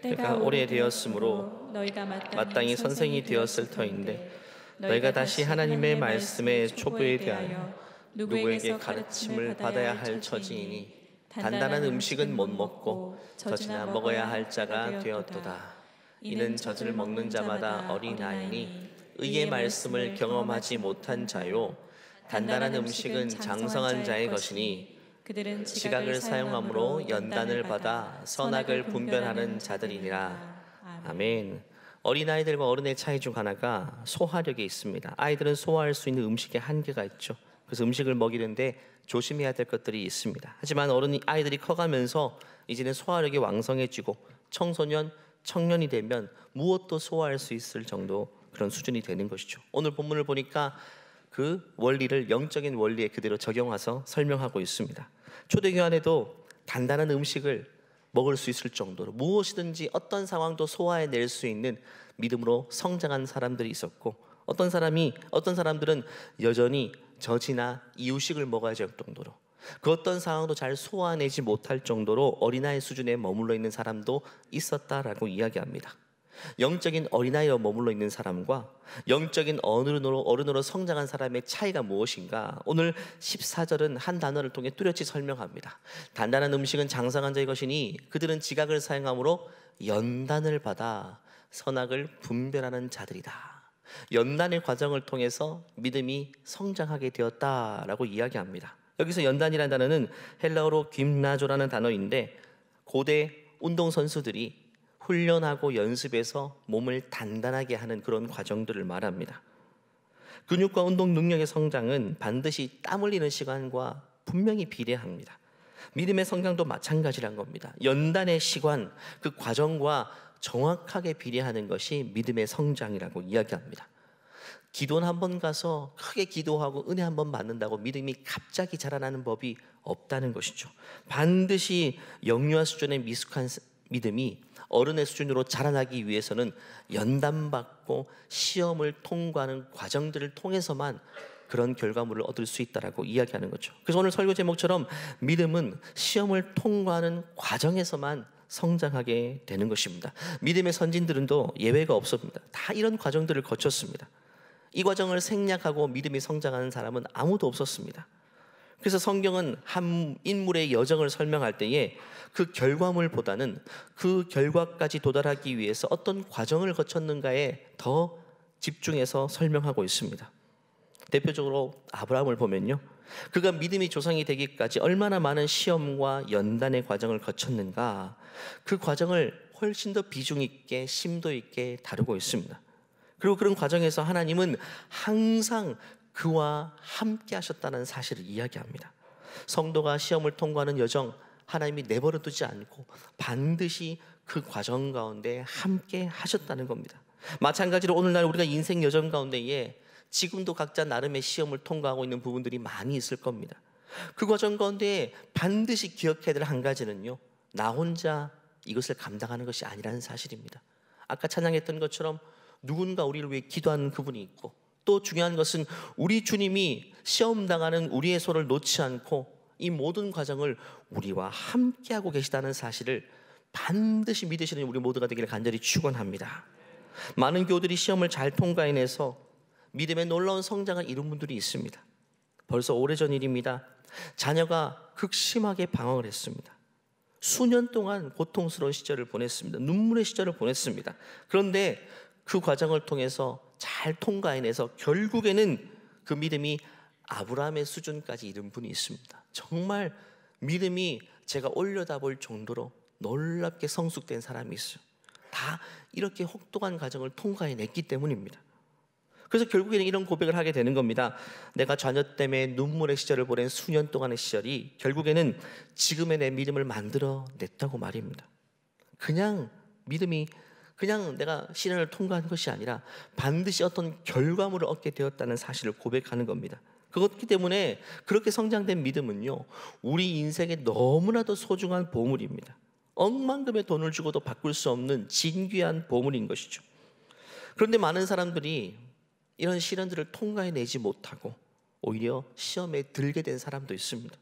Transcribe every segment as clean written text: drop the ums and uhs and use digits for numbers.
때가 오래되었으므로 너희가 마땅히 선생이 되었을 터인데 너희가 다시 하나님의 말씀의 초보에 대하여 누구에게 가르침을 받아야 할 처지이니 단단한 음식은 못 먹고 젖이나 먹어야 할 자가 되었도다. 이는 젖을 먹는 자마다 어린아이니 의의 말씀을 경험하지 못한 자요 단단한 음식은 장성한 자의 것이니 그들은 지각을 사용함으로 연단을 받아 선악을 분별하는 자들이니라. 아멘. 어린아이들과 어른의 차이 중 하나가 소화력에 있습니다. 아이들은 소화할 수 있는 음식의 한계가 있죠. 그래서 음식을 먹이는데 조심해야 될 것들이 있습니다. 하지만 아이들이 커가면서 이제는 소화력이 왕성해지고 청소년, 청년이 되면 무엇도 소화할 수 있을 정도 그런 수준이 되는 것이죠. 오늘 본문을 보니까 그 원리를 영적인 원리에 그대로 적용해서 설명하고 있습니다. 초대교회 안에도 단단한 음식을 먹을 수 있을 정도로 무엇이든지 어떤 상황도 소화해낼 수 있는 믿음으로 성장한 사람들이 있었고 어떤 사람들은 여전히 젖이나 이유식을 먹어야 할 정도로 그 어떤 상황도 잘 소화내지 못할 정도로 어린아이 수준에 머물러 있는 사람도 있었다라고 이야기합니다. 영적인 어린아이로 머물러 있는 사람과 영적인 어른으로 성장한 사람의 차이가 무엇인가? 오늘 14절은 한 단어를 통해 뚜렷이 설명합니다. 단단한 음식은 장성한 자의 것이니 그들은 지각을 사용함으로 연단을 받아 선악을 분별하는 자들이다. 연단의 과정을 통해서 믿음이 성장하게 되었다라고 이야기합니다. 여기서 연단이라는 단어는 헬라어로 김나조라는 단어인데 고대 운동선수들이 훈련하고 연습해서 몸을 단단하게 하는 그런 과정들을 말합니다. 근육과 운동 능력의 성장은 반드시 땀 흘리는 시간과 분명히 비례합니다. 믿음의 성장도 마찬가지란 겁니다. 연단의 시간, 그 과정과 정확하게 비례하는 것이 믿음의 성장이라고 이야기합니다. 기도는 한번 가서 크게 기도하고 은혜 한번 받는다고 믿음이 갑자기 자라나는 법이 없다는 것이죠. 반드시 영유아 수준의 미숙한 믿음이 어른의 수준으로 자라나기 위해서는 연단받고 시험을 통과하는 과정들을 통해서만 그런 결과물을 얻을 수 있다라고 이야기하는 거죠. 그래서 오늘 설교 제목처럼 믿음은 시험을 통과하는 과정에서만 성장하게 되는 것입니다. 믿음의 선진들은도 예외가 없습니다. 다 이런 과정들을 거쳤습니다. 이 과정을 생략하고 믿음이 성장하는 사람은 아무도 없었습니다. 그래서 성경은 한 인물의 여정을 설명할 때에 그 결과물보다는 그 결과까지 도달하기 위해서 어떤 과정을 거쳤는가에 더 집중해서 설명하고 있습니다. 대표적으로 아브라함을 보면요, 그가 믿음이 조상이 되기까지 얼마나 많은 시험과 연단의 과정을 거쳤는가, 그 과정을 훨씬 더 비중 있게 심도 있게 다루고 있습니다. 그리고 그런 과정에서 하나님은 항상 그와 함께 하셨다는 사실을 이야기합니다. 성도가 시험을 통과하는 여정, 하나님이 내버려 두지 않고 반드시 그 과정 가운데 함께 하셨다는 겁니다. 마찬가지로 오늘날 우리가 인생 여정 가운데에 지금도 각자 나름의 시험을 통과하고 있는 부분들이 많이 있을 겁니다. 그 과정 가운데 반드시 기억해야 될 한 가지는요, 나 혼자 이것을 감당하는 것이 아니라는 사실입니다. 아까 찬양했던 것처럼 누군가 우리를 위해 기도하는 그분이 있고, 또 중요한 것은 우리 주님이 시험 당하는 우리의 손을 놓지 않고 이 모든 과정을 우리와 함께하고 계시다는 사실을 반드시 믿으시는 우리 모두가 되기를 간절히 축원합니다. 많은 교우들이 시험을 잘 통과해내서 믿음의 놀라운 성장을 이룬 분들이 있습니다. 벌써 오래전 일입니다. 자녀가 극심하게 방황을 했습니다. 수년 동안 고통스러운 시절을 보냈습니다. 눈물의 시절을 보냈습니다. 그런데 그 과정을 통해서 잘 통과해내서 결국에는 그 믿음이 아브라함의 수준까지 이른 분이 있습니다. 정말 믿음이 제가 올려다볼 정도로 놀랍게 성숙된 사람이 있어요. 다 이렇게 혹독한 과정을 통과해냈기 때문입니다. 그래서 결국에는 이런 고백을 하게 되는 겁니다. 내가 자녀 때문에 눈물의 시절을 보낸 수년 동안의 시절이 결국에는 지금의 내 믿음을 만들어냈다고 말입니다. 그냥 믿음이 그냥 내가 시련을 통과한 것이 아니라 반드시 어떤 결과물을 얻게 되었다는 사실을 고백하는 겁니다. 그렇기 때문에 그렇게 성장된 믿음은요, 우리 인생에 너무나도 소중한 보물입니다. 억만금의 돈을 주고도 바꿀 수 없는 진귀한 보물인 것이죠. 그런데 많은 사람들이 이런 시련들을 통과해내지 못하고 오히려 시험에 들게 된 사람도 있습니다.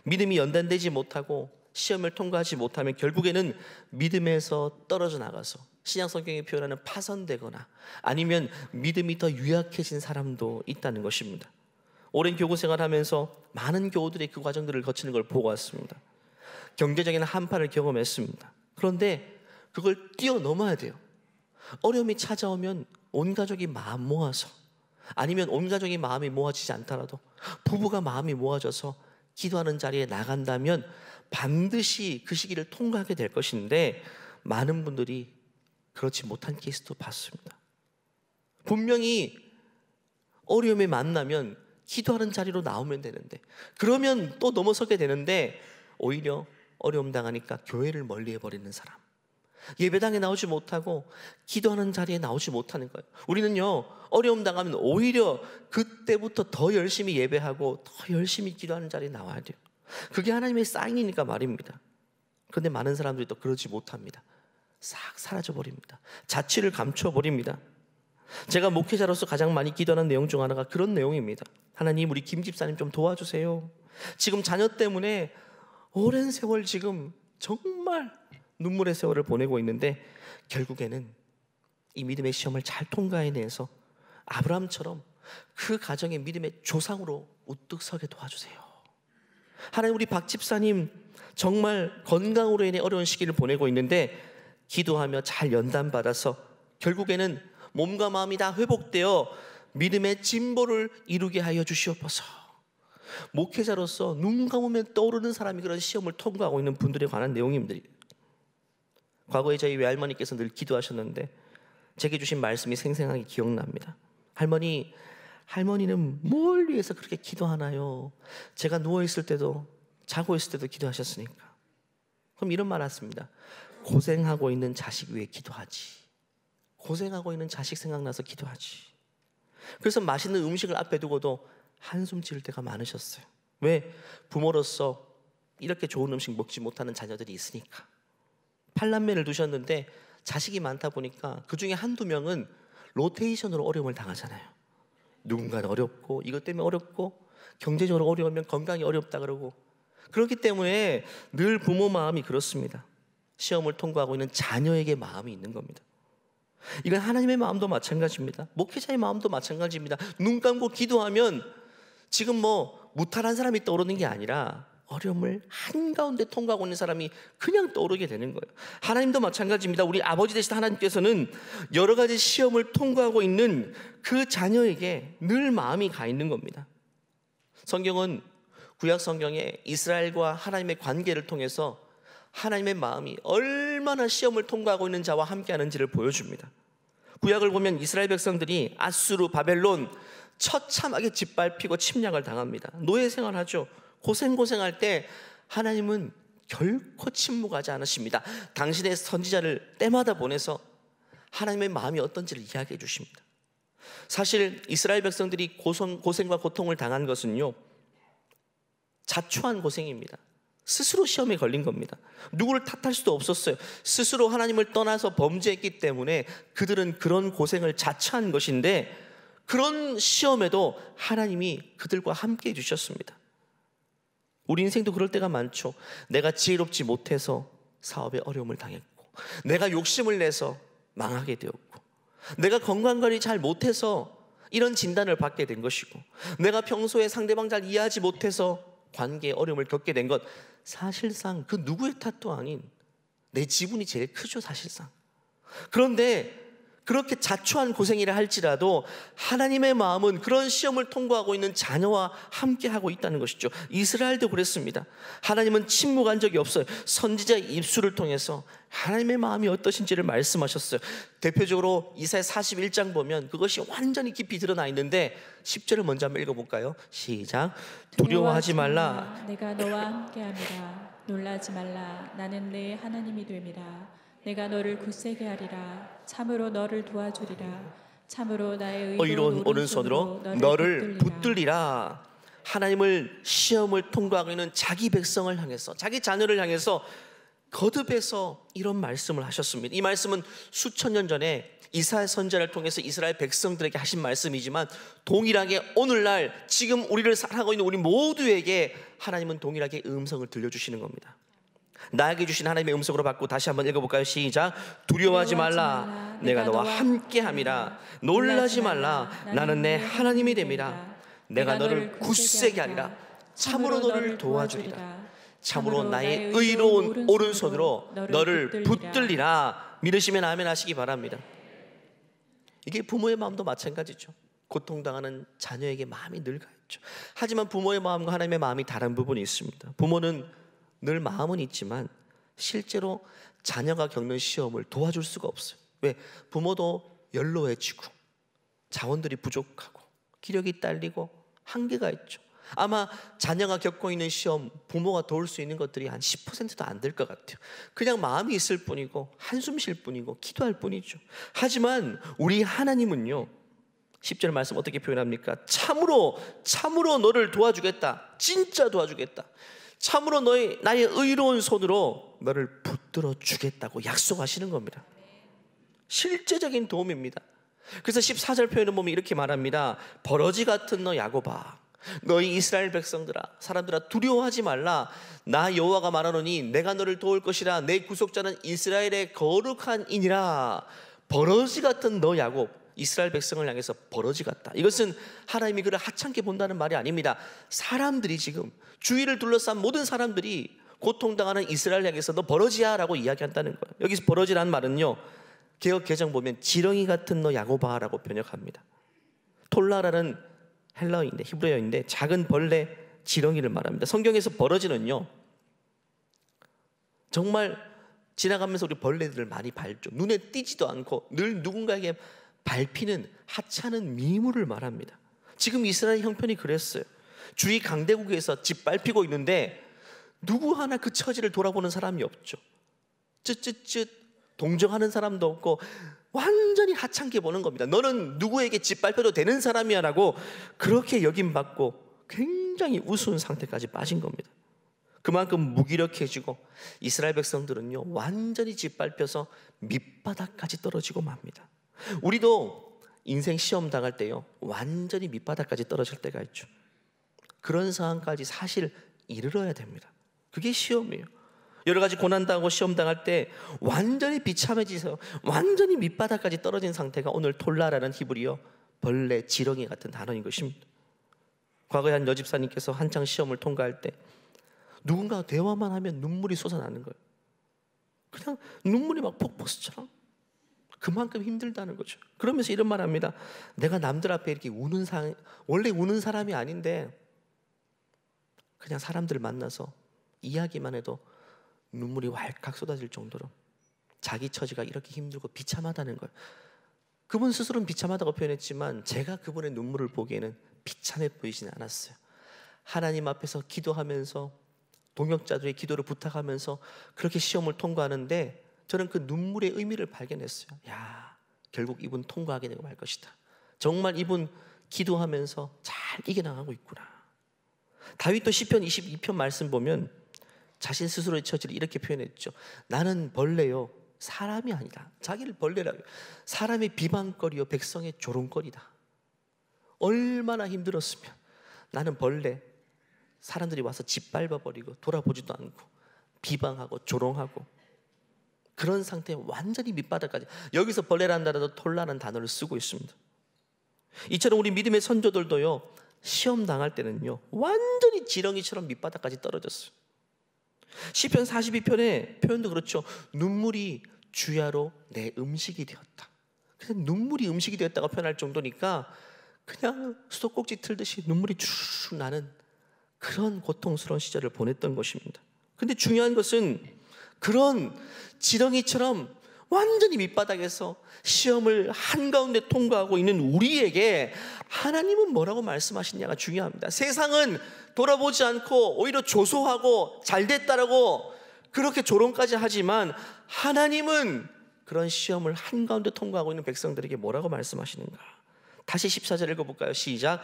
믿음이 연단되지 못하고 시험을 통과하지 못하면 결국에는 믿음에서 떨어져 나가서 신약 성경이 표현하는 파선되거나 아니면 믿음이 더 유약해진 사람도 있다는 것입니다. 오랜 교구 생활하면서 많은 교우들이 그 과정들을 거치는 걸 보고 왔습니다. 경제적인 한파를 경험했습니다. 그런데 그걸 뛰어넘어야 돼요. 어려움이 찾아오면 온 가족이 마음 모아서, 아니면 온 가족이 마음이 모아지지 않더라도 부부가 마음이 모아져서 기도하는 자리에 나간다면 반드시 그 시기를 통과하게 될 것인데, 많은 분들이 그렇지 못한 케이스도 봤습니다. 분명히 어려움에 만나면 기도하는 자리로 나오면 되는데, 그러면 또 넘어서게 되는데 오히려 어려움 당하니까 교회를 멀리해버리는 사람, 예배당에 나오지 못하고 기도하는 자리에 나오지 못하는 거예요. 우리는요, 어려움 당하면 오히려 그때부터 더 열심히 예배하고 더 열심히 기도하는 자리에 나와야 돼요. 그게 하나님의 사인이니까 말입니다. 그런데 많은 사람들이 또 그러지 못합니다. 싹 사라져버립니다. 자취를 감춰버립니다. 제가 목회자로서 가장 많이 기도하는 내용 중 하나가 그런 내용입니다. 하나님, 우리 김 집사님 좀 도와주세요. 지금 자녀 때문에 오랜 세월 지금 정말 눈물의 세월을 보내고 있는데 결국에는 이 믿음의 시험을 잘 통과해내서 아브라함처럼 그 가정의 믿음의 조상으로 우뚝 서게 도와주세요. 하나님, 우리 박 집사님 정말 건강으로 인해 어려운 시기를 보내고 있는데 기도하며 잘 연단받아서 결국에는 몸과 마음이 다 회복되어 믿음의 진보를 이루게 하여 주시옵소서. 목회자로서 눈 감으면 떠오르는 사람이 그런 시험을 통과하고 있는 분들에 관한 내용입니다. 과거에 저희 외할머니께서 늘 기도하셨는데 제게 주신 말씀이 생생하게 기억납니다. 할머니는 뭘 위해서 그렇게 기도하나요? 제가 누워있을 때도 자고 있을 때도 기도하셨으니까. 그럼 이런 말 했습니다. 고생하고 있는 자식 위해 기도하지. 고생하고 있는 자식 생각나서 기도하지. 그래서 맛있는 음식을 앞에 두고도 한숨 지을 때가 많으셨어요. 왜? 부모로서 이렇게 좋은 음식 먹지 못하는 자녀들이 있으니까. 8남매를 두셨는데 자식이 많다 보니까 그 중에 한두 명은 로테이션으로 어려움을 당하잖아요. 누군가는 어렵고 이것 때문에 어렵고 경제적으로 어려우면 건강이 어렵다 그러고, 그렇기 때문에 늘 부모 마음이 그렇습니다. 시험을 통과하고 있는 자녀에게 마음이 있는 겁니다. 이건 하나님의 마음도 마찬가지입니다. 목회자의 마음도 마찬가지입니다. 눈 감고 기도하면 지금 무탈한 사람이 떠오르는 게 아니라 어려움을 한가운데 통과하고 있는 사람이 그냥 떠오르게 되는 거예요. 하나님도 마찬가지입니다. 우리 아버지 되신 하나님께서는 여러 가지 시험을 통과하고 있는 그 자녀에게 늘 마음이 가 있는 겁니다. 성경은 구약 성경에 이스라엘과 하나님의 관계를 통해서 하나님의 마음이 얼마나 시험을 통과하고 있는 자와 함께 하는지를 보여줍니다. 구약을 보면 이스라엘 백성들이 아수르, 바벨론 처참하게 짓밟히고 침략을 당합니다. 노예 생활하죠. 고생할 때 하나님은 결코 침묵하지 않으십니다. 당신의 선지자를 때마다 보내서 하나님의 마음이 어떤지를 이야기해 주십니다. 사실 이스라엘 백성들이 고생과 고통을 당한 것은요, 자초한 고생입니다. 스스로 시험에 걸린 겁니다. 누구를 탓할 수도 없었어요. 스스로 하나님을 떠나서 범죄했기 때문에 그들은 그런 고생을 자초한 것인데, 그런 시험에도 하나님이 그들과 함께 해주셨습니다. 우리 인생도 그럴 때가 많죠. 내가 지혜롭지 못해서 사업에 어려움을 당했고, 내가 욕심을 내서 망하게 되었고, 내가 건강관리 잘 못해서 이런 진단을 받게 된 것이고, 내가 평소에 상대방 잘 이해하지 못해서 관계에 어려움을 겪게 된 것, 사실상 그 누구의 탓도 아닌 내 지분이 제일 크죠, 사실상. 그런데 그렇게 자초한 고생이라 할지라도 하나님의 마음은 그런 시험을 통과하고 있는 자녀와 함께하고 있다는 것이죠. 이스라엘도 그랬습니다. 하나님은 침묵한 적이 없어요. 선지자의 입술을 통해서 하나님의 마음이 어떠신지를 말씀하셨어요. 대표적으로 이사야 41장 보면 그것이 완전히 깊이 드러나 있는데 10절을 먼저 한번 읽어볼까요? 시작. 두려워하지 말라, 내가 너와 함께함이라. 놀라지 말라, 나는 내 하나님이 됨이라. 내가 너를 굳세게 하리라. 참으로 너를 도와주리라. 참으로 나의 의로운 오른손으로 너를 붙들리라. 하나님을 시험을 통과하고 있는 자기 백성을 향해서, 자기 자녀를 향해서 거듭해서 이런 말씀을 하셨습니다. 이 말씀은 수천 년 전에 이사야 선지자를 통해서 이스라엘 백성들에게 하신 말씀이지만 동일하게 오늘날 지금 우리를 살아가고 있는 우리 모두에게 하나님은 동일하게 음성을 들려주시는 겁니다. 나에게 주신 하나님의 음성으로 받고 다시 한번 읽어볼까요? 시작. 두려워하지 말라. 내가 너와 함께함이라. 놀라지 말라. 나는 내 하나님이 됨이라. 내가 너를 굳세게 하리라. 참으로 너를 도와주리라. 참으로 나의 의로운 오른손으로 너를 붙들리라. 믿으시면 아멘 하시기 바랍니다. 이게 부모의 마음도 마찬가지죠. 고통당하는 자녀에게 마음이 늘 가있죠. 하지만 부모의 마음과 하나님의 마음이 다른 부분이 있습니다. 부모는 늘 마음은 있지만 실제로 자녀가 겪는 시험을 도와줄 수가 없어요. 왜? 부모도 연로해지고 자원들이 부족하고 기력이 딸리고 한계가 있죠. 아마 자녀가 겪고 있는 시험, 부모가 도울 수 있는 것들이 한 10%도 안 될 것 같아요. 그냥 마음이 있을 뿐이고 한숨 쉴 뿐이고 기도할 뿐이죠. 하지만 우리 하나님은요, 10절 말씀 어떻게 표현합니까? 참으로 너를 도와주겠다. 진짜 도와주겠다. 참으로 나의 의로운 손으로 너를 붙들어 주겠다고 약속하시는 겁니다. 실제적인 도움입니다. 그래서 14절 표현을 보면 이렇게 말합니다. 버러지 같은 너 야곱아, 너희 이스라엘 백성들아, 사람들아, 두려워하지 말라. 나 여호와가 말하노니 내가 너를 도울 것이라. 내 구속자는 이스라엘의 거룩한 이니라. 버러지 같은 너 야곱, 이스라엘 백성을 향해서 버러지 같다. 이것은 하나님이 그를 하찮게 본다는 말이 아닙니다. 사람들이 지금 주위를 둘러싼 모든 사람들이 고통당하는 이스라엘 향해서 너 버러지야 라고 이야기한다는 거예요. 여기서 버러지라는 말은요, 개역 개정 보면 지렁이 같은 너 야곱아 라고 번역합니다. 톨라라는 헬라어인데, 히브리어인데 작은 벌레, 지렁이를 말합니다. 성경에서 버러지는요, 정말 지나가면서 우리 벌레들을 많이 밟죠. 눈에 띄지도 않고 늘 누군가에게 밟히는 하찮은 미물을 말합니다. 지금 이스라엘 형편이 그랬어요. 주위 강대국에서 짓밟히고 있는데 누구 하나 그 처지를 돌아보는 사람이 없죠. 쯧쯧쯧 동정하는 사람도 없고 완전히 하찮게 보는 겁니다. 너는 누구에게 짓밟혀도 되는 사람이야 라고 그렇게 여김받고 굉장히 우스운 상태까지 빠진 겁니다. 그만큼 무기력해지고 이스라엘 백성들은요, 완전히 짓밟혀서 밑바닥까지 떨어지고 맙니다. 우리도 인생 시험 당할 때요, 완전히 밑바닥까지 떨어질 때가 있죠. 그런 상황까지 사실 이르러야 됩니다. 그게 시험이에요. 여러 가지 고난당하고 시험 당할 때 완전히 비참해지서 완전히 밑바닥까지 떨어진 상태가 오늘 톨라라는 히브리어 벌레, 지렁이 같은 단어인 것입니다. 과거에 한 여집사님께서 한창 시험을 통과할 때 누군가 대화만 하면 눈물이 쏟아나는 거예요. 그냥 눈물이 막 폭포수처럼. 그만큼 힘들다는 거죠. 그러면서 이런 말 합니다. 내가 남들 앞에 이렇게 원래 우는 사람이 아닌데 그냥 사람들 만나서 이야기만 해도 눈물이 왈칵 쏟아질 정도로 자기 처지가 이렇게 힘들고 비참하다는 거예요. 그분 스스로는 비참하다고 표현했지만 제가 그분의 눈물을 보기에는 비참해 보이지는 않았어요. 하나님 앞에서 기도하면서 동역자들의 기도를 부탁하면서 그렇게 시험을 통과하는데 저는 그 눈물의 의미를 발견했어요. 야, 결국 이분 통과하게 되고 말 것이다. 정말 이분 기도하면서 잘 이겨나가고 있구나. 다윗도 시편 22편 말씀 보면 자신 스스로의 처지를 이렇게 표현했죠. 나는 벌레요, 사람이 아니다. 자기를 벌레라고. 사람의 비방거리요, 백성의 조롱거리다. 얼마나 힘들었으면 나는 벌레, 사람들이 와서 짓밟아버리고 돌아보지도 않고 비방하고 조롱하고 그런 상태에 완전히 밑바닥까지. 여기서 벌레라는 단어도 톨라는 단어를 쓰고 있습니다. 이처럼 우리 믿음의 선조들도요, 시험 당할 때는요 완전히 지렁이처럼 밑바닥까지 떨어졌어요. 시편 42편의 표현도 그렇죠. 눈물이 주야로 내 음식이 되었다. 그냥 눈물이 음식이 되었다고 표현할 정도니까 그냥 수도꼭지 틀듯이 눈물이 쭉 나는 그런 고통스러운 시절을 보냈던 것입니다. 근데 중요한 것은 그런 지렁이처럼 완전히 밑바닥에서 시험을 한가운데 통과하고 있는 우리에게 하나님은 뭐라고 말씀하시냐가 중요합니다. 세상은 돌아보지 않고 오히려 조소하고 잘됐다라고 그렇게 조롱까지 하지만 하나님은 그런 시험을 한가운데 통과하고 있는 백성들에게 뭐라고 말씀하시는가? 다시 14절 읽어볼까요? 시작.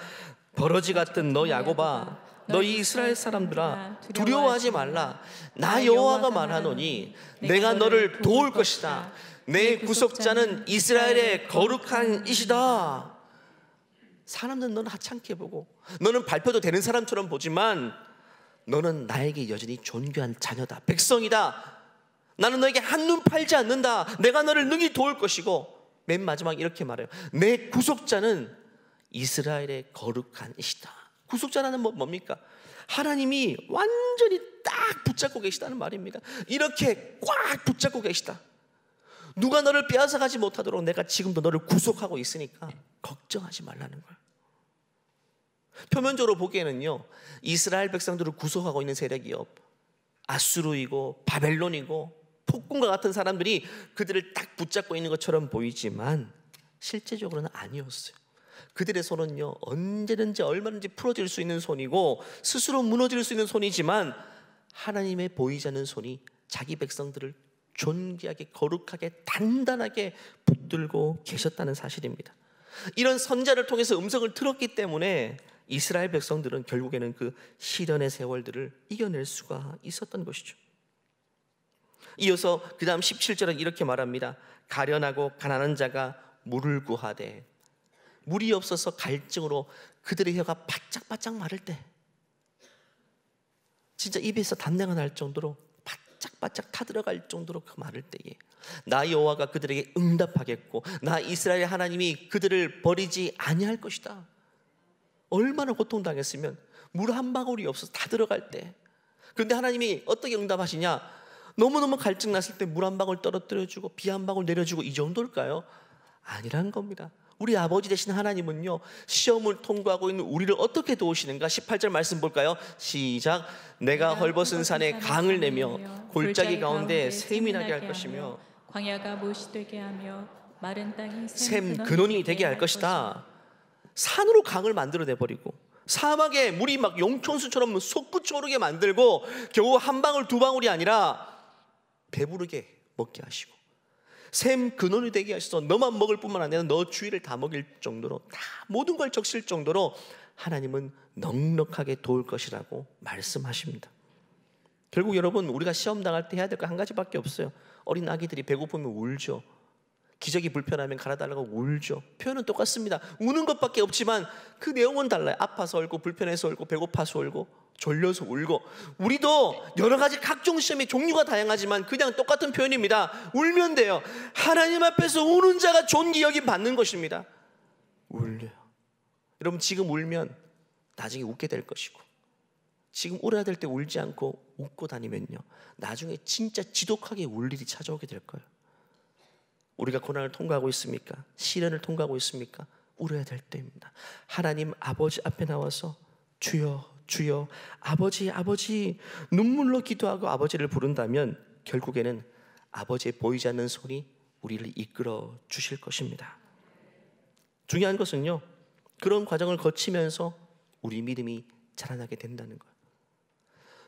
버러지 같은 너 야곱아, 너희 이스라엘 사람들아, 두려워하지 말라. 나 여호와가 말하노니 내가 너를 도울 것이다. 내 구속자는 이스라엘의 거룩한 이시다. 사람들은 너는 하찮게 보고 너는 밟혀도 되는 사람처럼 보지만 너는 나에게 여전히 존귀한 자녀다, 백성이다. 나는 너에게 한눈 팔지 않는다. 내가 너를 능히 도울 것이고, 맨 마지막 이렇게 말해요. 내 구속자는 이스라엘의 거룩한 이시다. 구속자라는 뭡니까? 하나님이 완전히 딱 붙잡고 계시다는 말입니다. 이렇게 꽉 붙잡고 계시다. 누가 너를 빼앗아가지 못하도록 내가 지금도 너를 구속하고 있으니까 걱정하지 말라는 거예요. 표면적으로 보기에는요, 이스라엘 백성들을 구속하고 있는 세력이요, 아수르이고 바벨론이고 폭군과 같은 사람들이 그들을 딱 붙잡고 있는 것처럼 보이지만 실제적으로는 아니었어요. 그들의 손은요, 언제든지 얼마든지 풀어질 수 있는 손이고 스스로 무너질 수 있는 손이지만, 하나님의 보이지 않는 손이 자기 백성들을 존귀하게 거룩하게 단단하게 붙들고 계셨다는 사실입니다. 이런 선자를 통해서 음성을 들었기 때문에 이스라엘 백성들은 결국에는 그 시련의 세월들을 이겨낼 수가 있었던 것이죠. 이어서 그 다음 17절은 이렇게 말합니다. 가련하고 가난한 자가 물을 구하되, 물이 없어서 갈증으로 그들의 혀가 바짝바짝 마를 때, 진짜 입에서 단내가 날 정도로 바짝바짝 타들어갈 정도로 그 마를 때에 나 여호와가 그들에게 응답하겠고 나 이스라엘 하나님이 그들을 버리지 아니할 것이다. 얼마나 고통당했으면 물 한 방울이 없어서 다 들어갈 때. 그런데 하나님이 어떻게 응답하시냐? 너무너무 갈증 났을 때 물 한 방울 떨어뜨려주고 비 한 방울 내려주고 이 정도일까요? 아니란 겁니다. 우리 아버지 되신 하나님은요, 시험을 통과하고 있는 우리를 어떻게 도우시는가? 18절 말씀 볼까요? 시작. 내가 헐벗은 산에 강을 내며 골짜기 가운데 샘이 나게 할 것이며 광야가 못이 되게 하며 마른 땅이 샘 근원이 되게 할 것이다. 산으로 강을 만들어내버리고 사막에 물이 막 용천수처럼 솟구쳐 오르게 만들고 겨우 한 방울 두 방울이 아니라 배부르게 먹게 하시고 샘 근원이 되게 하셔서 너만 먹을 뿐만 아니라 너 주위를 다 먹일 정도로 다 모든 걸 적실 정도로 하나님은 넉넉하게 도울 것이라고 말씀하십니다. 결국 여러분, 우리가 시험 당할 때 해야 될 거 한 가지밖에 없어요. 어린 아기들이 배고프면 울죠. 기저귀 불편하면 갈아달라고 울죠. 표현은 똑같습니다. 우는 것밖에 없지만 그 내용은 달라요. 아파서 울고, 불편해서 울고, 배고파서 울고, 졸려서 울고. 우리도 여러 가지 각종 시험의 종류가 다양하지만 그냥 똑같은 표현입니다. 울면 돼요. 하나님 앞에서 우는 자가 존귀 여김 받는 것입니다. 울려요. 여러분, 지금 울면 나중에 웃게 될 것이고, 지금 울어야 될 때 울지 않고 웃고 다니면요, 나중에 진짜 지독하게 울 일이 찾아오게 될 거예요. 우리가 고난을 통과하고 있습니까? 시련을 통과하고 있습니까? 울어야 될 때입니다. 하나님 아버지 앞에 나와서 주여 주여 아버지 아버지 눈물로 기도하고 아버지를 부른다면 결국에는 아버지의 보이지 않는 손이 우리를 이끌어 주실 것입니다. 중요한 것은요, 그런 과정을 거치면서 우리 믿음이 자라나게 된다는 거예요.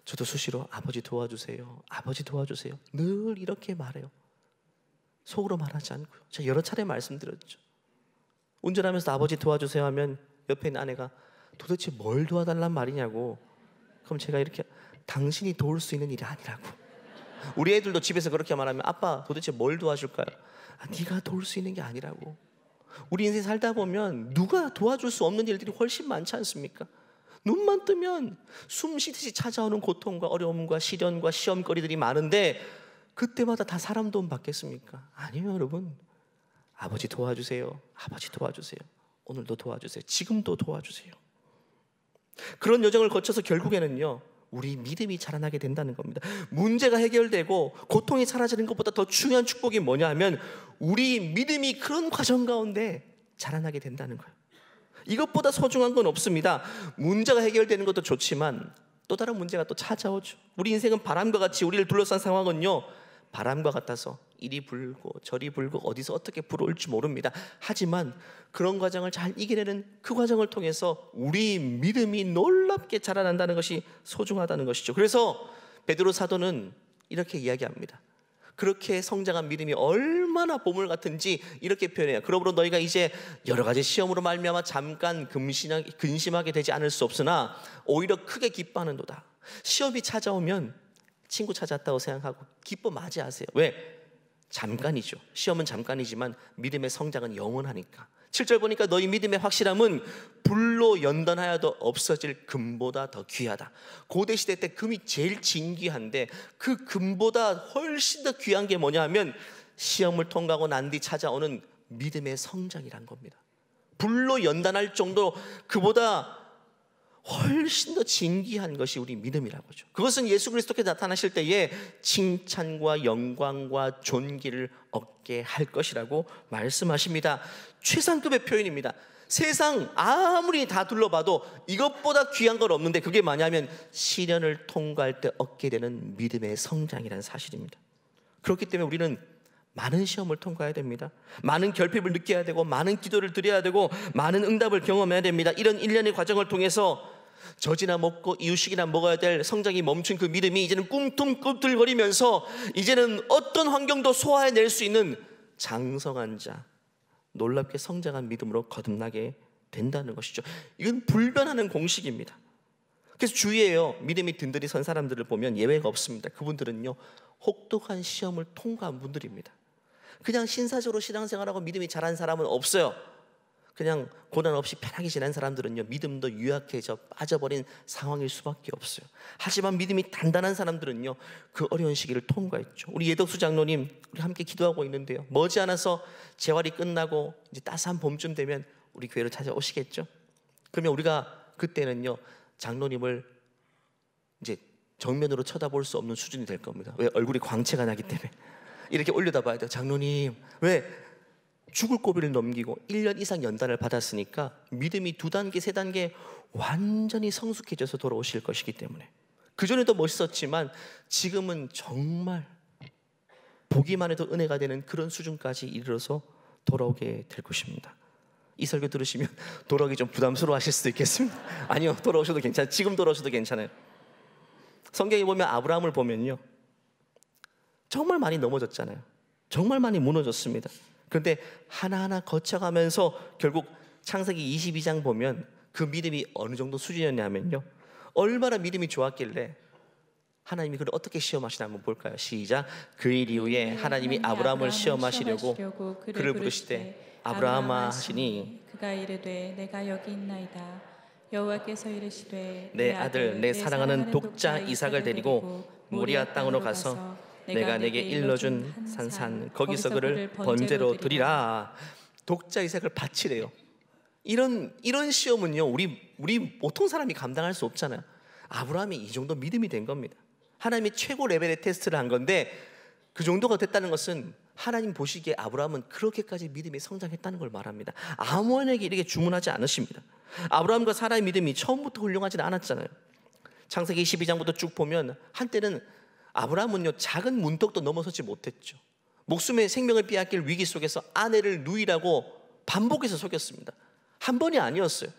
저도 수시로 아버지 도와주세요, 아버지 도와주세요 늘 이렇게 말해요. 속으로 말하지 않고요. 제가 여러 차례 말씀드렸죠. 운전하면서 아버지 도와주세요 하면 옆에 있는 아내가 도대체 뭘 도와달란 말이냐고. 그럼 제가 이렇게, 당신이 도울 수 있는 일이 아니라고. 우리 애들도 집에서 그렇게 말하면 아빠 도대체 뭘 도와줄까요? 네가 도울 수 있는 게 아니라고. 우리 인생 살다 보면 누가 도와줄 수 없는 일들이 훨씬 많지 않습니까? 눈만 뜨면 숨 쉬듯이 찾아오는 고통과 어려움과 시련과 시험거리들이 많은데 그때마다 다 사람 도움 받겠습니까? 아니요, 여러분. 아버지 도와주세요, 아버지 도와주세요, 오늘도 도와주세요, 지금도 도와주세요. 그런 여정을 거쳐서 결국에는요, 우리 믿음이 자라나게 된다는 겁니다. 문제가 해결되고 고통이 사라지는 것보다 더 중요한 축복이 뭐냐 하면 우리 믿음이 그런 과정 가운데 자라나게 된다는 거예요. 이것보다 소중한 건 없습니다. 문제가 해결되는 것도 좋지만 또 다른 문제가 또 찾아오죠. 우리 인생은 바람과 같이 우리를 둘러싼 상황은요, 바람과 같아서 이리 불고 저리 불고 어디서 어떻게 불어올지 모릅니다. 하지만 그런 과정을 잘 이겨내는 그 과정을 통해서 우리 믿음이 놀랍게 자라난다는 것이 소중하다는 것이죠. 그래서 베드로 사도는 이렇게 이야기합니다. 그렇게 성장한 믿음이 얼마나 보물 같은지 이렇게 표현해요. 그러므로 너희가 이제 여러 가지 시험으로 말미암아 잠깐 근심하게 되지 않을 수 없으나 오히려 크게 기뻐하는도다. 시험이 찾아오면 친구 찾았다고 생각하고 기뻐 맞이하세요. 왜? 잠깐이죠. 시험은 잠깐이지만 믿음의 성장은 영원하니까. 7절 보니까 너희 믿음의 확실함은 불로 연단하여도 없어질 금보다 더 귀하다. 고대시대 때 금이 제일 진귀한데 그 금보다 훨씬 더 귀한 게 뭐냐 하면 시험을 통과하고 난 뒤 찾아오는 믿음의 성장이란 겁니다. 불로 연단할 정도로 그보다 훨씬 더 진귀한 것이 우리 믿음이라고죠. 그것은 예수 그리스도께 나타나실 때에 칭찬과 영광과 존귀를 얻게 할 것이라고 말씀하십니다. 최상급의 표현입니다. 세상 아무리 다 둘러봐도 이것보다 귀한 건 없는데 그게 뭐냐면 시련을 통과할 때 얻게 되는 믿음의 성장이라는 사실입니다. 그렇기 때문에 우리는 많은 시험을 통과해야 됩니다. 많은 결핍을 느껴야 되고 많은 기도를 드려야 되고 많은 응답을 경험해야 됩니다. 이런 일련의 과정을 통해서 젖이나 먹고 이유식이나 먹어야 될 성장이 멈춘 그 믿음이 이제는 꿈틀꿈틀거리면서 이제는 어떤 환경도 소화해낼 수 있는 장성한 자, 놀랍게 성장한 믿음으로 거듭나게 된다는 것이죠. 이건 불변하는 공식입니다. 그래서 주의해요. 믿음이 든든히 선 사람들을 보면 예외가 없습니다. 그분들은요 혹독한 시험을 통과한 분들입니다. 그냥 신사적으로 신앙생활하고 믿음이 자란 사람은 없어요. 그냥 고난 없이 편하게 지낸 사람들은요 믿음도 유약해져 빠져버린 상황일 수밖에 없어요. 하지만 믿음이 단단한 사람들은요 그 어려운 시기를 통과했죠. 우리 예덕수 장로님 우리 함께 기도하고 있는데요, 머지않아서 재활이 끝나고 이제 따스한 봄쯤 되면 우리 교회로 찾아오시겠죠. 그러면 우리가 그때는요 장로님을 이제 정면으로 쳐다볼 수 없는 수준이 될 겁니다. 왜? 얼굴이 광채가 나기 때문에 이렇게 올려다 봐야 돼요. 장로님 왜? 죽을 고비를 넘기고 1년 이상 연단을 받았으니까 믿음이 2단계 3단계 완전히 성숙해져서 돌아오실 것이기 때문에. 그전에도 멋있었지만 지금은 정말 보기만 해도 은혜가 되는 그런 수준까지 이르러서 돌아오게 될 것입니다. 이 설교 들으시면 돌아오기 좀 부담스러워 하실 수도 있겠습니다. 아니요, 돌아오셔도 괜찮아요. 지금 돌아오셔도 괜찮아요. 성경에 보면 아브라함을 보면요 정말 많이 넘어졌잖아요. 정말 많이 무너졌습니다. 그런데 하나하나 거쳐가면서 결국 창세기 22장 보면 그 믿음이 어느 정도 수준이었냐면요 얼마나 믿음이 좋았길래 하나님이 그를 어떻게 시험하시나 한번 볼까요? 시작. 그 일 이후에 하나님이 아브라함을 시험하시려고 그를 부르시되 아브라함아 하시니 그가 이르되 내가 여기 있나이다. 여호와께서 이르시되 내 아들 내 사랑하는 독자 이삭을 데리고 모리아 땅으로 가서 내가 내게 일러준 산산 거기서 그를 번제로 드리라. 독자 이삭을 바치래요. 이런 시험은요 우리 보통 사람이 감당할 수 없잖아요. 아브라함이 이 정도 믿음이 된 겁니다. 하나님이 최고 레벨의 테스트를 한 건데 그 정도가 됐다는 것은 하나님 보시기에 아브라함은 그렇게까지 믿음이 성장했다는 걸 말합니다. 아무에게 이렇게 주문하지 않으십니다. 아브라함과 사라의 믿음이 처음부터 훌륭하지는 않았잖아요. 창세기 12장부터 쭉 보면 한때는 아브라함은요 작은 문턱도 넘어서지 못했죠. 목숨의 생명을 빼앗길 위기 속에서 아내를 누이라고 반복해서 속였습니다. 한 번이 아니었어요.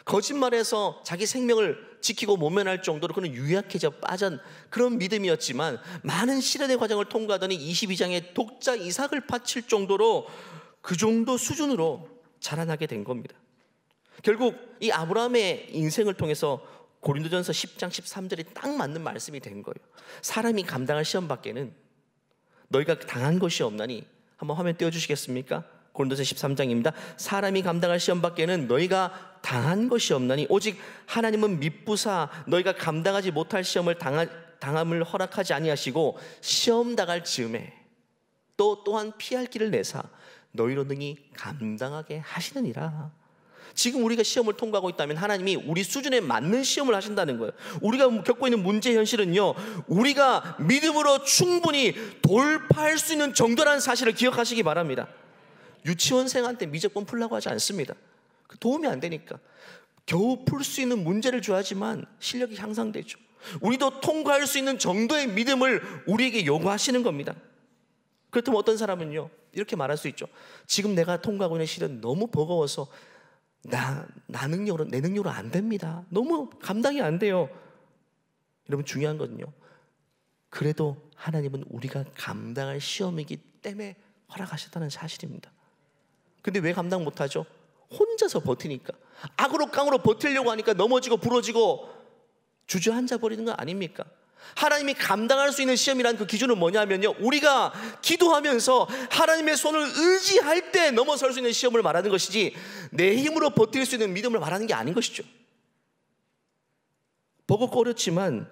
거짓말해서 자기 생명을 지키고 모면할 정도로 그는 유약해져 빠진 그런 믿음이었지만 많은 시련의 과정을 통과하더니 22장에 독자 이삭을 바칠 정도로 그 정도 수준으로 자라나게 된 겁니다. 결국 이 아브라함의 인생을 통해서 고린도전서 10장 13절이 딱 맞는 말씀이 된 거예요. 사람이 감당할 시험 밖에는 너희가 당한 것이 없나니. 한번 화면 띄워주시겠습니까? 고린도서 13장입니다. 사람이 감당할 시험 밖에는 너희가 당한 것이 없나니 오직 하나님은 미쁘사 너희가 감당하지 못할 시험을 당함을 허락하지 아니하시고 시험 당할 즈음에 또한 피할 길을 내사 너희로 능히 감당하게 하시느니라. 지금 우리가 시험을 통과하고 있다면 하나님이 우리 수준에 맞는 시험을 하신다는 거예요. 우리가 겪고 있는 문제 현실은요 우리가 믿음으로 충분히 돌파할 수 있는 정도라는 사실을 기억하시기 바랍니다. 유치원생한테 미적분 풀라고 하지 않습니다. 도움이 안 되니까 겨우 풀 수 있는 문제를 줘야지만 실력이 향상되죠. 우리도 통과할 수 있는 정도의 믿음을 우리에게 요구하시는 겁니다. 그렇다면 어떤 사람은요 이렇게 말할 수 있죠. 지금 내가 통과하고 있는 시련 너무 버거워서 내 능력으로 안 됩니다. 너무 감당이 안 돼요. 여러분 중요한 거는요 그래도 하나님은 우리가 감당할 시험이기 때문에 허락하셨다는 사실입니다. 근데 왜 감당 못하죠? 혼자서 버티니까. 악으로 깡으로 버티려고 하니까 넘어지고 부러지고 주저앉아 버리는 거 아닙니까? 하나님이 감당할 수 있는 시험이란 그 기준은 뭐냐면요, 우리가 기도하면서 하나님의 손을 의지할 때 넘어설 수 있는 시험을 말하는 것이지 내 힘으로 버틸 수 있는 믿음을 말하는 게 아닌 것이죠. 버겁고 어렵지만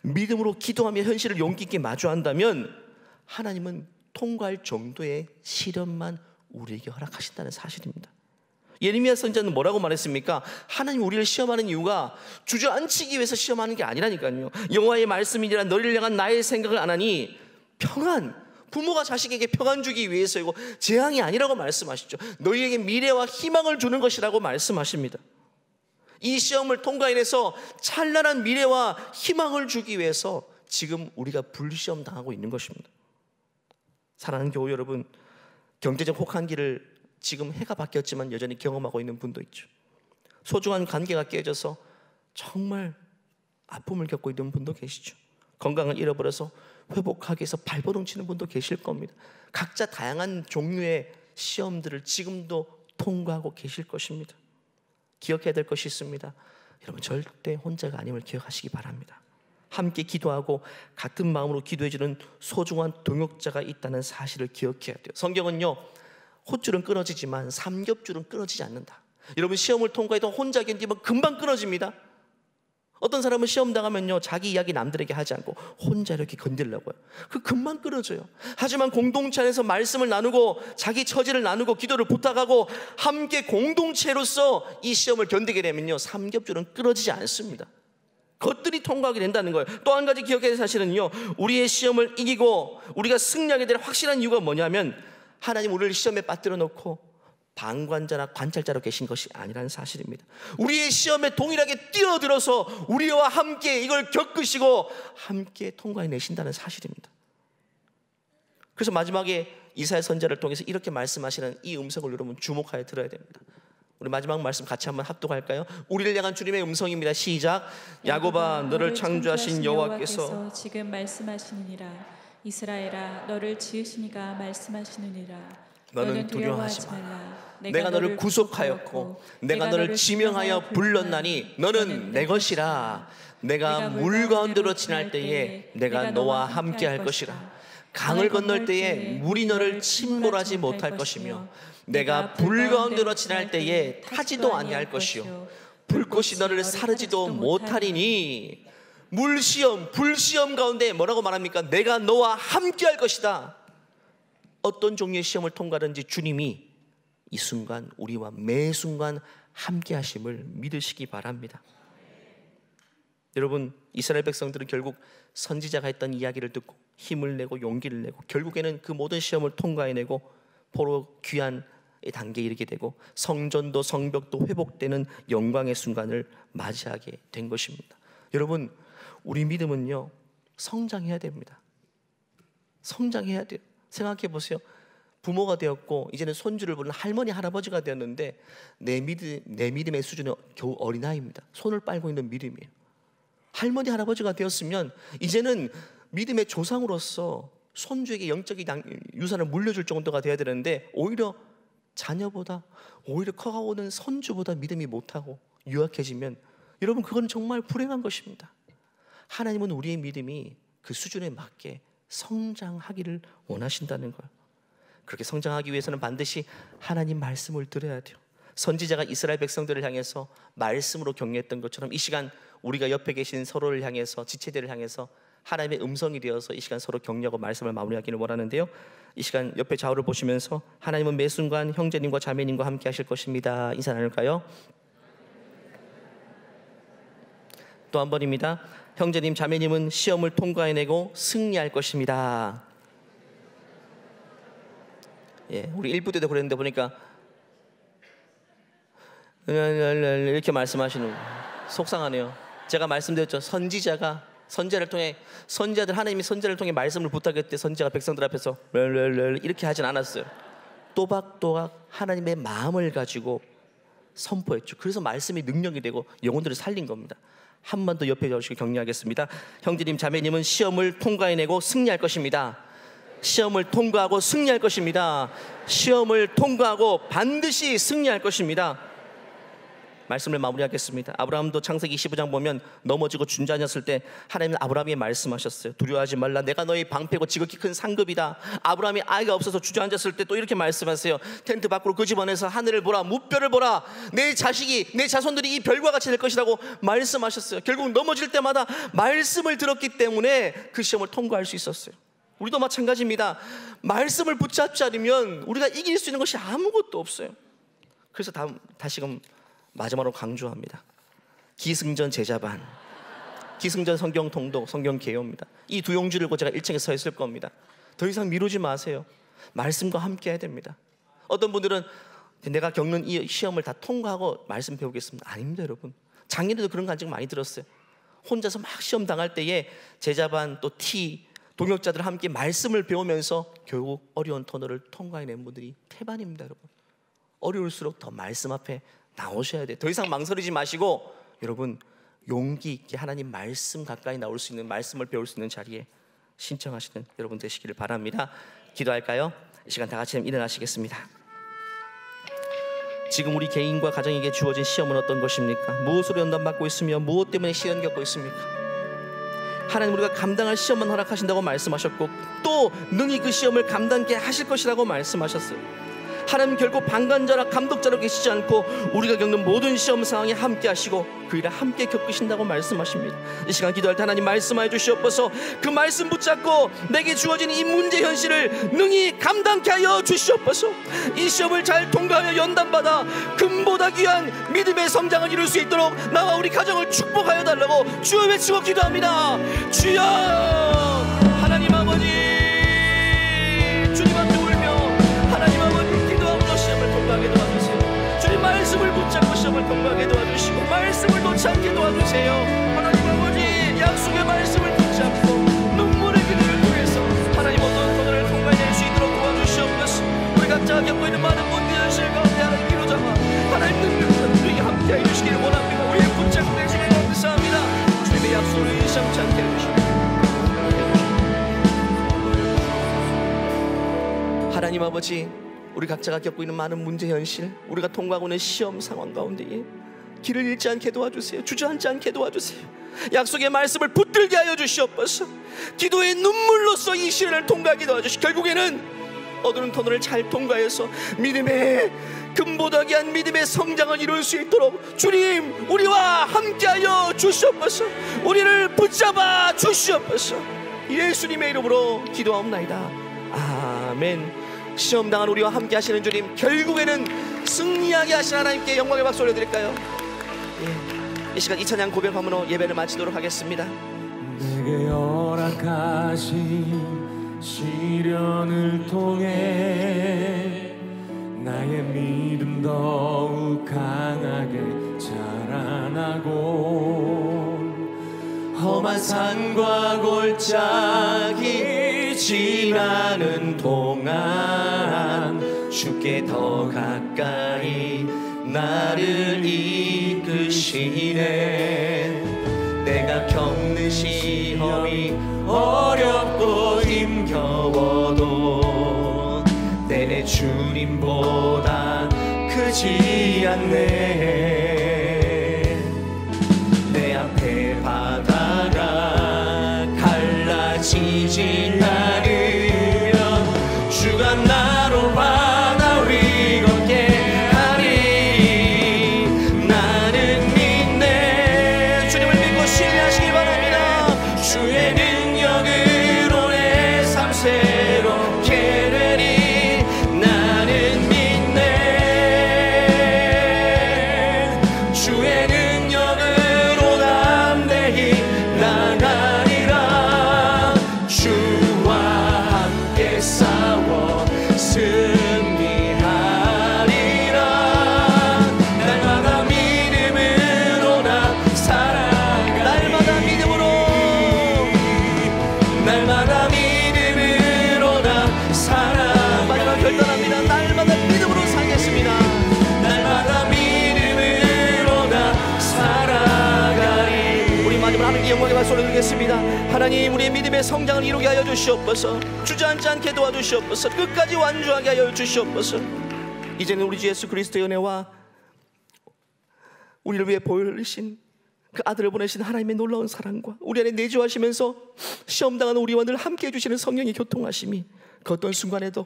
믿음으로 기도하며 현실을 용기 있게 마주한다면 하나님은 통과할 정도의 시련만 우리에게 허락하신다는 사실입니다. 예레미야 선지자는 뭐라고 말했습니까? 하나님 우리를 시험하는 이유가 주저앉히기 위해서 시험하는 게 아니라니까요. 여호와의 말씀이니라 너희를 향한 나의 생각을 안 하니 평안, 부모가 자식에게 평안 주기 위해서이고 재앙이 아니라고 말씀하시죠. 너희에게 미래와 희망을 주는 것이라고 말씀하십니다. 이 시험을 통과해내서 찬란한 미래와 희망을 주기 위해서 지금 우리가 불시험 당하고 있는 것입니다. 사랑하는 교우 여러분, 경제적 혹한기를 지금 해가 바뀌었지만 여전히 경험하고 있는 분도 있죠. 소중한 관계가 깨져서 정말 아픔을 겪고 있는 분도 계시죠. 건강을 잃어버려서 회복하기 위해서 발버둥 치는 분도 계실 겁니다. 각자 다양한 종류의 시험들을 지금도 통과하고 계실 것입니다. 기억해야 될 것이 있습니다. 여러분, 절대 혼자가 아님을 기억하시기 바랍니다. 함께 기도하고 같은 마음으로 기도해주는 소중한 동역자가 있다는 사실을 기억해야 돼요. 성경은요, 헛줄은 끊어지지만 삼겹줄은 끊어지지 않는다. 여러분, 시험을 통과해도 혼자 견디면 금방 끊어집니다. 어떤 사람은 시험 당하면요, 자기 이야기 남들에게 하지 않고 혼자 이렇게 견디려고 해요. 그 금방 끊어져요. 하지만 공동체 안에서 말씀을 나누고 자기 처지를 나누고 기도를 부탁하고 함께 공동체로서 이 시험을 견디게 되면요, 삼겹줄은 끊어지지 않습니다. 것들이 통과하게 된다는 거예요. 또 한 가지 기억해야 될 사실은요, 우리의 시험을 이기고 우리가 승리하게 될 확실한 이유가 뭐냐면 하나님 우리를 시험에 빠뜨려 놓고 방관자나 관찰자로 계신 것이 아니라는 사실입니다. 우리의 시험에 동일하게 뛰어들어서 우리와 함께 이걸 겪으시고 함께 통과해내신다는 사실입니다. 그래서 마지막에 이사야 선지자를 통해서 이렇게 말씀하시는 이 음성을 여러분 주목하여 들어야 됩니다. 우리 마지막 말씀 같이 한번 합독할까요? 우리를 향한 주님의 음성입니다. 시작. 야곱아, 너를 창조하신 여호와께서 지금 말씀하시느니라. 이스라엘아, 너를 지으신 이가 말씀하시느니라. 너는 두려워하지 말라. 내가 너를 구속하였고 내가 너를 지명하여 불렀나니 너는 내 것이라. 내가 물 가운데로 지날 때에 내가 너와 함께 할 것이라. 강을 건널 때에 물이 너를 침몰하지 못할 것이며 내가 불 가운데로 지날 때에 타지도 아니할 것이요 불꽃이 너를 사르지도 못하리니. 물시험, 불시험 가운데 뭐라고 말합니까? 내가 너와 함께 할 것이다. 어떤 종류의 시험을 통과하든지 주님이 이 순간 우리와 매 순간 함께 하심을 믿으시기 바랍니다. 여러분, 이스라엘 백성들은 결국 선지자가 했던 이야기를 듣고 힘을 내고 용기를 내고 결국에는 그 모든 시험을 통과해내고 포로 귀한 단계에 이르게 되고 성전도 성벽도 회복되는 영광의 순간을 맞이하게 된 것입니다. 여러분, 우리 믿음은요, 성장해야 됩니다. 성장해야 돼요. 생각해 보세요. 부모가 되었고 이제는 손주를 보는 할머니 할아버지가 되었는데 내 믿음의 수준은 겨우 어린아이입니다. 손을 빨고 있는 믿음이에요. 할머니 할아버지가 되었으면 이제는 믿음의 조상으로서 손주에게 영적인 유산을 물려줄 정도가 돼야 되는데 오히려 자녀보다, 오히려 커가오는 손주보다 믿음이 못하고 유약해지면 여러분, 그건 정말 불행한 것입니다. 하나님은 우리의 믿음이 그 수준에 맞게 성장하기를 원하신다는 거예요. 그렇게 성장하기 위해서는 반드시 하나님 말씀을 들어야 돼요. 선지자가 이스라엘 백성들을 향해서 말씀으로 격려했던 것처럼 이 시간 우리가 옆에 계신 서로를 향해서, 지체들을 향해서 하나님의 음성이 되어서 이 시간 서로 격려하고 말씀을 마무리하기를 원하는데요, 이 시간 옆에 좌우를 보시면서 하나님은 매 순간 형제님과 자매님과 함께 하실 것입니다. 인사 나눌까요? 또 한 번입니다. 형제님, 자매님은 시험을 통과해내고 승리할 것입니다. 예, 우리 1부 때도 그랬는데 보니까 이렇게 말씀하시는, 속상하네요. 제가 말씀드렸죠. 선지자를 통해, 선지자들, 하나님이 선지자를 통해 말씀을 부탁할 때 선지자가 백성들 앞에서 이렇게 하진 않았어요. 또박또박 하나님의 마음을 가지고 선포했죠. 그래서 말씀이 능력이 되고 영혼들을 살린 겁니다. 한 번 더 옆에 주시고 격려하겠습니다. 형제님, 자매님은 시험을 통과해내고 승리할 것입니다. 시험을 통과하고 승리할 것입니다. 시험을 통과하고 반드시 승리할 것입니다. 말씀을 마무리하겠습니다. 아브라함도 창세기 15장 보면 넘어지고 준자였을 때 하나님은 아브라함에게 말씀하셨어요. 두려워하지 말라. 내가 너의 방패고 지극히 큰 상급이다. 아브라함이 아이가 없어서 주저앉았을 때 또 이렇게 말씀하세요. 텐트 밖으로 그 집 안에서 하늘을 보라, 무별을 보라. 내 자식이, 내 자손들이 이 별과 같이 될 것이라고 말씀하셨어요. 결국 넘어질 때마다 말씀을 들었기 때문에 그 시험을 통과할 수 있었어요. 우리도 마찬가지입니다. 말씀을 붙잡지 않으면 우리가 이길 수 있는 것이 아무것도 없어요. 그래서 다시금 마지막으로 강조합니다. 기승전 제자반, 기승전 성경 통독, 성경 개요입니다. 이 두 용지를 고 제가 1층에 서 있을 겁니다. 더 이상 미루지 마세요. 말씀과 함께 해야 됩니다. 어떤 분들은 내가 겪는 이 시험을 다 통과하고 말씀 배우겠습니다. 아닙니다, 여러분. 작년에도 그런 간증 많이 들었어요. 혼자서 막 시험 당할 때에 제자반 또 동역자들 함께 말씀을 배우면서 결국 어려운 터널을 통과해낸 분들이 태반입니다, 여러분. 어려울수록 더 말씀 앞에 나오셔야 돼요. 더 이상 망설이지 마시고 여러분 용기 있게 하나님 말씀 가까이 나올 수 있는, 말씀을 배울 수 있는 자리에 신청하시는 여러분 되시기를 바랍니다. 기도할까요? 이 시간 다 같이 일어나시겠습니다. 지금 우리 개인과 가정에게 주어진 시험은 어떤 것입니까? 무엇으로 연단받고 있으며 무엇 때문에 시련 겪고 있습니까? 하나님, 우리가 감당할 시험만 허락하신다고 말씀하셨고 또 능히 그 시험을 감당케 하실 것이라고 말씀하셨어요. 하나님, 결국 방관자라 감독자로 계시지 않고 우리가 겪는 모든 시험 상황에 함께 하시고 그 일을 함께 겪으신다고 말씀하십니다. 이 시간 기도할 때 하나님 말씀하여 주시옵소서. 그 말씀 붙잡고 내게 주어진 이 문제 현실을 능히 감당케 하여 주시옵소서. 이 시험을 잘 통과하여 연단받아 금보다 귀한 믿음의 성장을 이룰 수 있도록 나와 우리 가정을 축복하여 달라고 주여 외치고 기도합니다. 주여, 하나님 아버지, 주님 앞에 울며 하나님 아버지 기도함으로 시험을 통과하게 도와주세요. 주님 말씀을 붙잡고 시험을 통과하게 도와주시고 말씀을 놓지 않게 도와주세요. 하나님 아버지, 약속의 말씀을 붙잡고 눈물의 기도를 통해서 하나님 어떤 터널을 통과해낼 수 있도록 도와주시옵소서. 우리 각자가 겪고 있는 많은 문제 현실 가운데 하나님 기도자가 하나님 능력으로 우리에게 함께해 주시기를 원합니다. 우리의 붙잡고 되시길 감사합니다. 주님의 약속을 의심치 않게 해주시옵소서. 하나님 아버지, 우리 각자가 겪고 있는 많은 문제 현실, 우리가 통과하고 있는 시험 상황 가운데에 길을 잃지 않게 도와주세요. 주저앉지 않게 도와주세요. 약속의 말씀을 붙들게 하여 주시옵소서. 기도의 눈물로써 이 시련을 통과하게 도와주시고 결국에는 어두운 터널을 잘 통과해서 믿음의 금보다 귀한 믿음의 성장을 이룰 수 있도록 주님 우리와 함께하여 주시옵소서. 우리를 붙잡아 주시옵소서. 예수님의 이름으로 기도하옵나이다. 아멘. 시험당한 우리와 함께 하시는 주님, 결국에는 승리하게 하신 하나님께 영광의 박수 올려드릴까요? 이 시간 이 찬양 고백함으로 예배를 마치도록 하겠습니다. 내게 허락하신 시련을 통해 나의 믿음 더욱 강하게 자라나고 험한 산과 골짜기 지나는 동안 주께 더 가까이 나를 이끄시네. 내가 겪는 시험이 어렵고 힘겨워도 내 주님보다 크지 않네. 내 앞에 바다가 갈라지지 않으면 주가 나로 바다 위 걷게 하리. 나는 믿네. 주님을 믿고 신뢰하시기 바랍니다. 주의 능력으로 내 삶 새롭게 되리. 나는 믿네. 주의 능력으로 담대히 나가리라. 주와 함께 싸워 승리하리라. 날마다 믿음으로 나 살아가. 날마다 믿음으로, 날마다 믿음으로 나 살아가. 마지막 결단합니다. 날마다 믿음으로 살겠습니다. 날마다 믿음으로 나 살아가리. 우리 마지막 하나님께 영광의 박수 올려드리겠습니다. 하나님, 우리의 믿음의 성장을 이루게 하여 주시옵소서. 주저앉지 않게 도와주시옵소서. 끝까지 완주하게 하여 주시옵소서. 이제는 우리 주 예수 그리스도의 은혜와 우리를 위해 보여주신 그 아들을 보내신 하나님의 놀라운 사랑과 우리 안에 내주하시면서 시험당하는 우리와 늘 함께해 주시는 성령의 교통하심이 그 어떤 순간에도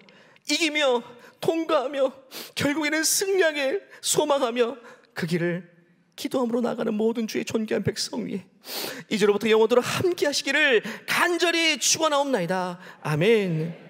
이기며 통과하며 결국에는 승리하게 소망하며 그 길을 기도함으로 나가는 모든 주의 존귀한 백성 위에 이제로부터 영원토록 함께 하시기를 간절히 축원하옵나이다. 아멘.